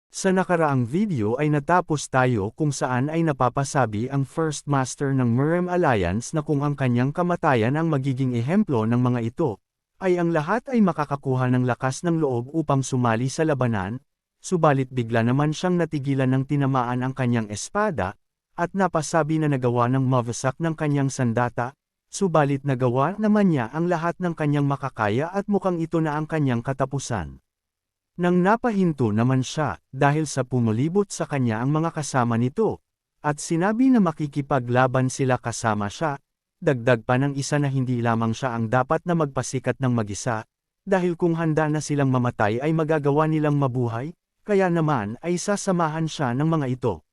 Sa nakaraang video ay natapos tayo kung saan ay napapasabi ang First Master ng Murem Alliance na kung ang kanyang kamatayan ang magiging ehemplo ng mga ito, ay ang lahat ay makakakuha ng lakas ng loob upang sumali sa labanan, subalit bigla naman siyang natigilan ng tinamaan ang kanyang espada, at napasabi na nagawa ng mawasak ng kanyang sandata, subalit nagawa naman niya ang lahat ng kanyang makakaya at mukhang ito na ang kanyang katapusan. Nang napahinto naman siya, dahil sa pumulibot sa kanya ang mga kasama nito, at sinabi na makikipaglaban sila kasama siya, dagdag pa ng isa na hindi lamang siya ang dapat na magpasikat ng mag-isa, dahil kung handa na silang mamatay ay magagawa nilang mabuhay, kaya naman ay sasamahan siya ng mga ito.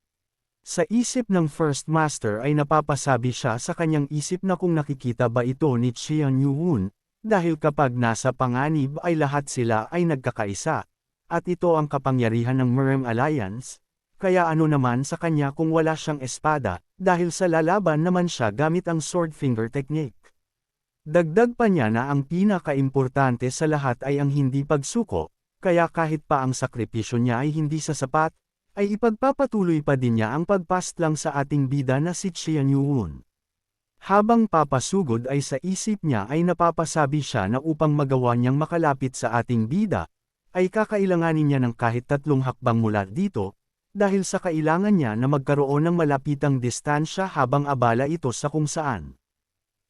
Sa isip ng First Master ay napapasabi siya sa kanyang isip na kung nakikita ba ito ni Qian Yuhun, dahil kapag nasa panganib ay lahat sila ay nagkakaisa. At ito ang kapangyarihan ng Murem Alliance, kaya ano naman sa kanya kung wala siyang espada, dahil sa lalaban naman siya gamit ang sword finger technique. Dagdag pa niya na ang pinakaimportante sa lahat ay ang hindi pagsuko, kaya kahit pa ang sakripisyo niya ay hindi sasapat, ay ipagpapatuloy pa din niya ang pagpast lang sa ating bida na si Qian Yuhun. Habang papasugod ay sa isip niya ay napapasabi siya na upang magawa niyang makalapit sa ating bida, ay kakailanganin niya ng kahit 3 hakbang mula dito, dahil sa kailangan niya na magkaroon ng malapitang distansya habang abala ito sa kung saan.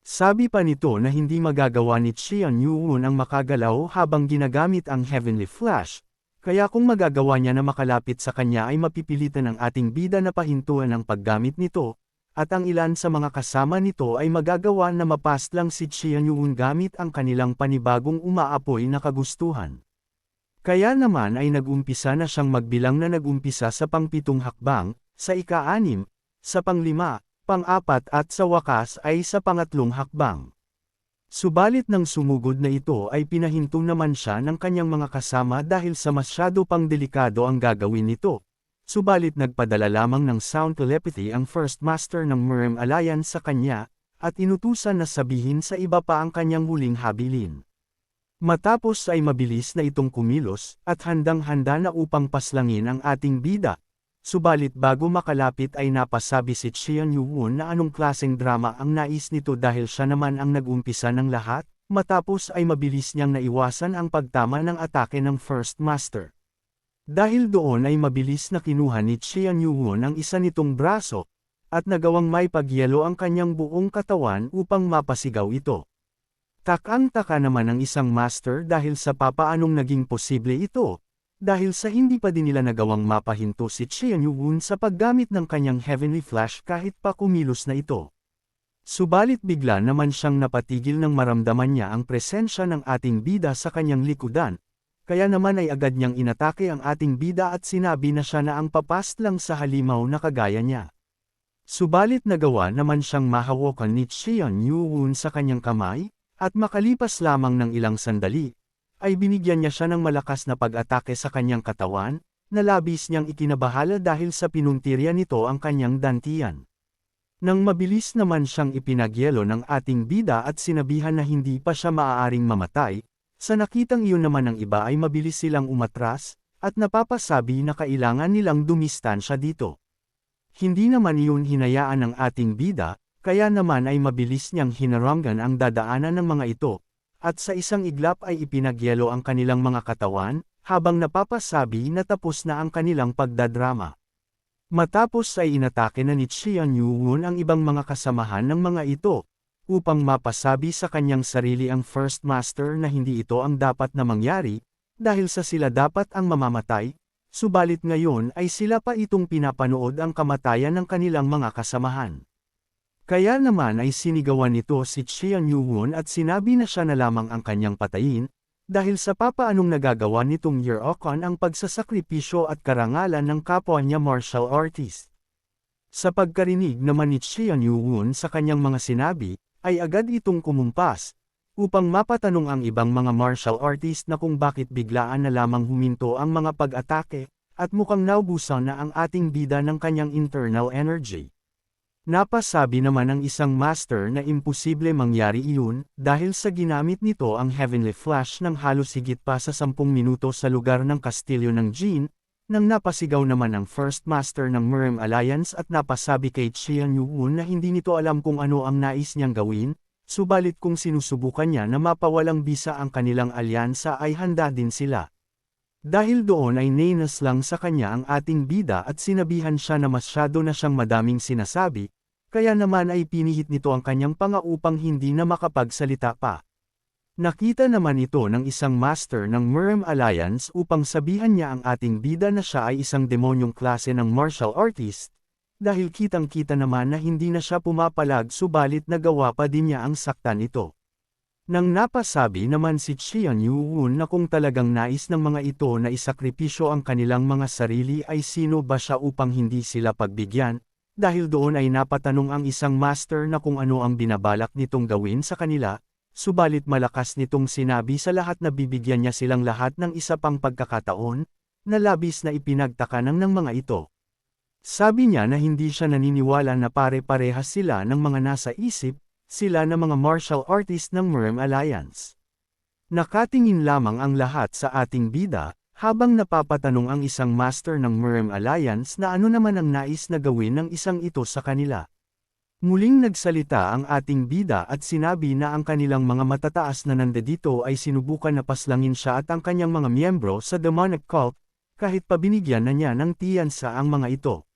Sabi pa nito na hindi magagawa ni Qian Yuhun ang makagalaw habang ginagamit ang Heavenly Flash, kaya kung magagawa niya na makalapit sa kanya ay mapipilitan ng ating bida na pahintuan ang paggamit nito, at ang ilan sa mga kasama nito ay magagawa na mapast lang si Qian Yuhun gamit ang kanilang panibagong umaapoy na kagustuhan. Kaya naman ay nag-umpisa na siyang magbilang na nag-umpisa sa pang-7 hakbang, sa ika-6, sa pang-5, pang-4 at sa wakas ay sa pang-3 hakbang. Subalit nang sumugod na ito ay pinahinto naman siya ng kanyang mga kasama dahil sa masyado pang delikado ang gagawin nito. Subalit nagpadala lamang ng sound telepathy ang First Master ng Murem Alliance sa kanya, at inutusan na sabihin sa iba pa ang kanyang huling habilin. Matapos ay mabilis na itong kumilos, at handang-handa na upang paslangin ang ating bida. Subalit bago makalapit ay napasabi si Qian Yuhun na anong klaseng drama ang nais nito dahil siya naman ang nag-umpisa ng lahat, matapos ay mabilis niyang naiwasan ang pagtama ng atake ng First Master. Dahil doon ay mabilis na kinuha ni Qian Yuhun ang isa nitong braso, at nagawang may pagyelo ang kanyang buong katawan upang mapasigaw ito. Takang-taka naman ang isang master dahil sa papaanong naging posible ito, dahil sa hindi pa din nila nagawang mapahinto si Qian Yuhun sa paggamit ng kanyang Heavenly Flash kahit pa kumilos na ito. Subalit bigla naman siyang napatigil nang maramdaman niya ang presensya ng ating bida sa kanyang likudan, kaya naman ay agad niyang inatake ang ating bida at sinabi na siya na ang papast lang sa halimaw na kagaya niya. Subalit nagawa naman siyang mahawakan ni Qian Yuhun sa kanyang kamay, at makalipas lamang ng ilang sandali, ay binigyan niya siya ng malakas na pag-atake sa kanyang katawan, na labis niyang ikinabahala dahil sa pinuntirya nito ang kanyang dantian. Nang mabilis naman siyang ipinagyelo ng ating bida at sinabihan na hindi pa siya maaaring mamatay, sa nakitang iyon naman ng iba ay mabilis silang umatras, at napapasabi na kailangan nilang dumistansya dito. Hindi naman iyon hinayaan ng ating bida, kaya naman ay mabilis niyang hinaranggan ang dadaanan ng mga ito, at sa isang iglap ay ipinagyelo ang kanilang mga katawan, habang napapasabi na tapos na ang kanilang pagdadrama. Matapos ay inatake na ni Qian Yuhun ang ibang mga kasamahan ng mga ito, upang mapasabi sa kanyang sarili ang First Master na hindi ito ang dapat na mangyari, dahil sa sila dapat ang mamamatay, subalit ngayon ay sila pa itong pinapanood ang kamatayan ng kanilang mga kasamahan. Kaya naman ay sinigawan nito si Qian Yuhun at sinabi na siya na lamang ang kanyang patayin, dahil sa papaanong nagagawa nitong Year-Okon ang pagsasakripisyo at karangalan ng kapwa niya martial artist. Sa pagkarinig naman ni Qian Yuhun sa kanyang mga sinabi, ay agad itong kumumpas, upang mapatanong ang ibang mga martial artist na kung bakit biglaan na lamang huminto ang mga pag-atake, at mukhang naubusan na ang ating bida ng kanyang internal energy. Napasabi naman ng isang master na imposible mangyari iyon, dahil sa ginamit nito ang Heavenly Flash ng halos higit pa sa 10 minuto sa lugar ng kastilyo ng Jin, Nang napasigaw naman ang First Master ng Murem Alliance at napasabi kay Qian Yuun na hindi nito alam kung ano ang nais niyang gawin, subalit kung sinusubukan niya na mapawalang bisa ang kanilang alyansa ay handa din sila. Dahil doon ay nainas lang sa kanya ang ating bida at sinabihan siya na masyado na siyang madaming sinasabi, kaya naman ay pinihit nito ang kanyang panga upang hindi na makapagsalita pa. Nakita naman ito ng isang master ng Murem Alliance upang sabihan niya ang ating bida na siya ay isang demonyong klase ng martial artist, dahil kitang-kita naman na hindi na siya pumapalag subalit nagawa pa din niya ang saktan ito. Nang napasabi naman si Qian Yuun na kung talagang nais ng mga ito na isakripisyo ang kanilang mga sarili ay sino ba siya upang hindi sila pagbigyan, dahil doon ay napatanong ang isang master na kung ano ang binabalak nitong gawin sa kanila. Subalit malakas nitong sinabi sa lahat na bibigyan niya silang lahat ng isa pang pagkakataon, na labis na ipinagtaka ng mga ito. Sabi niya na hindi siya naniniwala na pare-parehas sila ng mga nasa isip, sila na mga martial artist ng Murem Alliance. Nakatingin lamang ang lahat sa ating bida, habang napapatanong ang isang master ng Murem Alliance na ano naman ang nais na gawin ng isang ito sa kanila. Muling nagsalita ang ating bida at sinabi na ang kanilang mga matataas na nandito ay sinubukan na paslangin siya at ang kanyang mga miyembro sa demonic cult, kahit pabinigyan na niya ng tiyansa ang mga ito.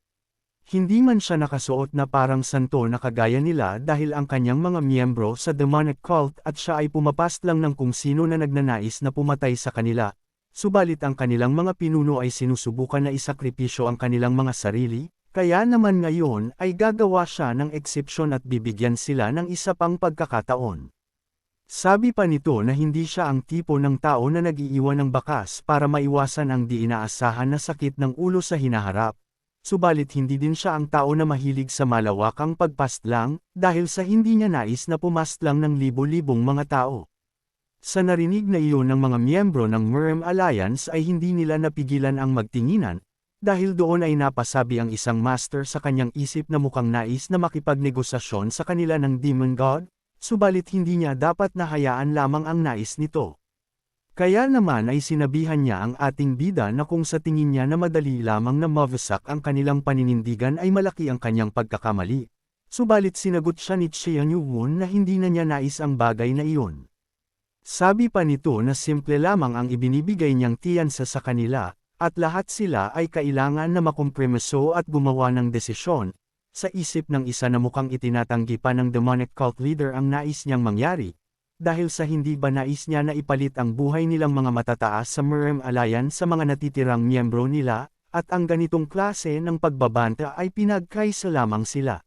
Hindi man siya nakasuot na parang santo na kagaya nila dahil ang kanyang mga miyembro sa demonic cult at siya ay pumapast lang ng kung sino na nagnanais na pumatay sa kanila, subalit ang kanilang mga pinuno ay sinusubukan na isakripisyo ang kanilang mga sarili. Kaya naman ngayon ay gagawa siya ng eksepsyon at bibigyan sila ng isa pang pagkakataon. Sabi pa nito na hindi siya ang tipo ng tao na nag-iiwan ng bakas para maiwasan ang di inaasahan na sakit ng ulo sa hinaharap. Subalit hindi din siya ang tao na mahilig sa malawakang pagpastlang, dahil sa hindi niya nais na pumastlang ng libo-libong mga tao. Sa narinig na iyon ng mga miyembro ng Murem Alliance ay hindi nila napigilan ang magtinginan, dahil doon ay napasabi ang isang master sa kanyang isip na mukhang nais na makipagnegosasyon sa kanila ng Demon God, subalit hindi niya dapat nahayaan lamang ang nais nito. Kaya naman ay sinabihan niya ang ating bida na kung sa tingin niya na madali lamang na mawasak ang kanilang paninindigan ay malaki ang kanyang pagkakamali. Subalit sinagot siya ni Qian Yuun na hindi na niya nais ang bagay na iyon. Sabi pa nito na simple lamang ang ibinibigay niyang tiyansa sa kanila, at lahat sila ay kailangan na makompromiso at gumawa ng desisyon. Sa isip ng isa na mukhang itinatanggi pa ng demonic cult leader ang nais niyang mangyari, dahil sa hindi ba nais niya na ipalit ang buhay nilang mga matataas sa Murem Alliance sa mga natitirang miyembro nila, at ang ganitong klase ng pagbabanta ay pinagkaisa lamang sila.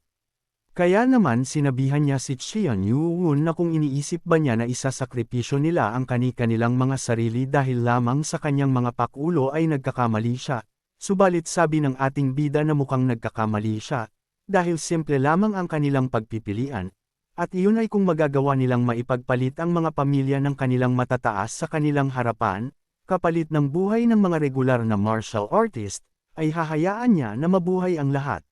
Kaya naman sinabihan niya si Qian Yuun na kung iniisip ba niya na isasakripisyo nila ang kani-kanilang mga sarili dahil lamang sa kanyang mga pakulo ay nagkakamali siya, subalit sabi ng ating bida na mukhang nagkakamali siya, dahil simple lamang ang kanilang pagpipilian, at iyon ay kung magagawa nilang maipagpalit ang mga pamilya ng kanilang matataas sa kanilang harapan, kapalit ng buhay ng mga regular na martial artist, ay hahayaan niya na mabuhay ang lahat.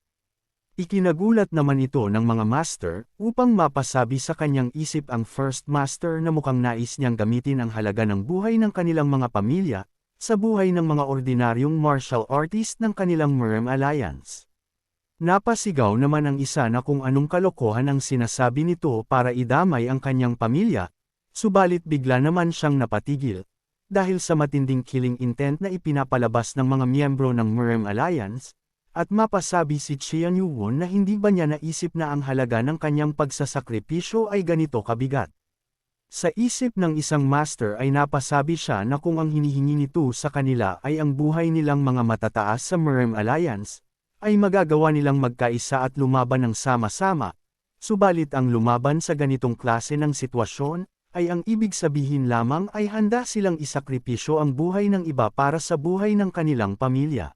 Ikinagulat naman ito ng mga master, upang mapasabi sa kanyang isip ang first master na mukhang nais niyang gamitin ang halaga ng buhay ng kanilang mga pamilya, sa buhay ng mga ordinaryong martial artist ng kanilang Murem Alliance. Napasigaw naman ang isa na kung anong kalokohan ang sinasabi nito para idamay ang kanyang pamilya, subalit bigla naman siyang napatigil, dahil sa matinding killing intent na ipinapalabas ng mga miyembro ng Murem Alliance, at mapasabi si Qian Yuun na hindi ba niya naisip na ang halaga ng kanyang pagsasakripisyo ay ganito kabigat. Sa isip ng isang master ay napasabi siya na kung ang hinihingi nito sa kanila ay ang buhay nilang mga matataas sa Murem Alliance, ay magagawa nilang magkaisa at lumaban ng sama-sama, subalit ang lumaban sa ganitong klase ng sitwasyon, ay ang ibig sabihin lamang ay handa silang isakripisyo ang buhay ng iba para sa buhay ng kanilang pamilya.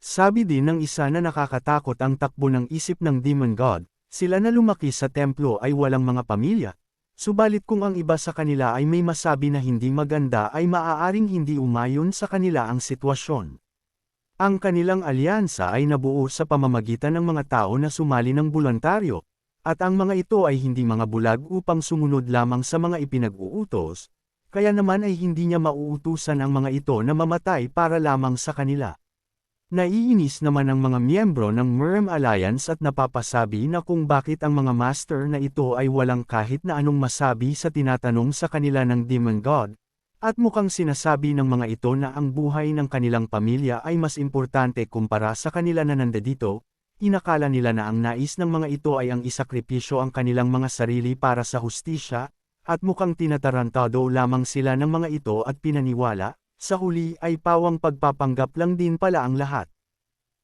Sabi din ng isa na nakakatakot ang takbo ng isip ng Demon God, sila na lumaki sa templo ay walang mga pamilya, subalit kung ang iba sa kanila ay may masabi na hindi maganda ay maaaring hindi umayon sa kanila ang sitwasyon. Ang kanilang alyansa ay nabuo sa pamamagitan ng mga tao na sumali ng boluntaryo, at ang mga ito ay hindi mga bulag upang sumunod lamang sa mga ipinag-uutos, kaya naman ay hindi niya mauutusan ang mga ito na mamatay para lamang sa kanila. Naiinis naman ang mga miyembro ng MRM Alliance at napapasabi na kung bakit ang mga master na ito ay walang kahit na anong masabi sa tinatanong sa kanila ng Demon God, at mukhang sinasabi ng mga ito na ang buhay ng kanilang pamilya ay mas importante kumpara sa kanila na nandito. Inakala nila na ang nais ng mga ito ay ang isakripisyo ang kanilang mga sarili para sa hustisya, at mukhang tinatarantado lamang sila ng mga ito at pinaniwala. Sa huli ay pawang pagpapanggap lang din pala ang lahat.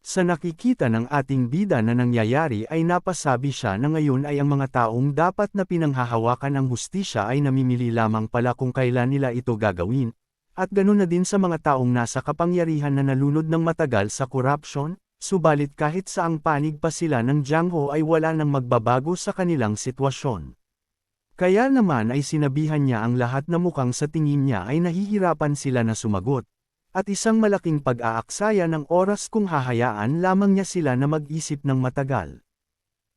Sa nakikita ng ating bida na nangyayari ay napasabi siya na ngayon ay ang mga taong dapat na pinanghahawakan ang hustisya ay namimili lamang pala kung kailan nila ito gagawin, at ganun na din sa mga taong nasa kapangyarihan na nalunod ng matagal sa korupsyon, subalit kahit saang panig pa sila ng Jiang Ho ay wala nang magbabago sa kanilang sitwasyon. Kaya naman ay sinabihan niya ang lahat na mukhang sa tingin niya ay nahihirapan sila na sumagot, at isang malaking pag-aaksaya ng oras kung hahayaan lamang niya sila na mag-isip ng matagal.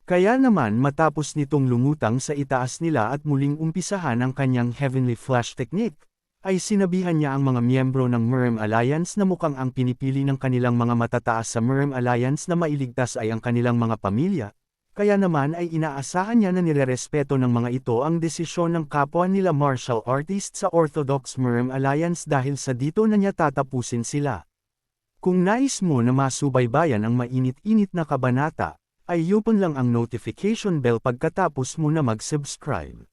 Kaya naman matapos nitong lumutang sa itaas nila at muling umpisahan ang kanyang Heavenly Flash Technique, ay sinabihan niya ang mga miyembro ng MRM Alliance na mukhang ang pinipili ng kanilang mga matataas sa MRM Alliance na mailigtas ay ang kanilang mga pamilya. Kaya naman ay inaasahan niya na nirerespeto ng mga ito ang desisyon ng kapwa nila martial artist sa Orthodox MRM Alliance dahil sa dito na niya tatapusin sila. Kung nais mo na masubaybayan ang mainit-init na kabanata, ay i-open lang ang notification bell pagkatapos mo na mag-subscribe.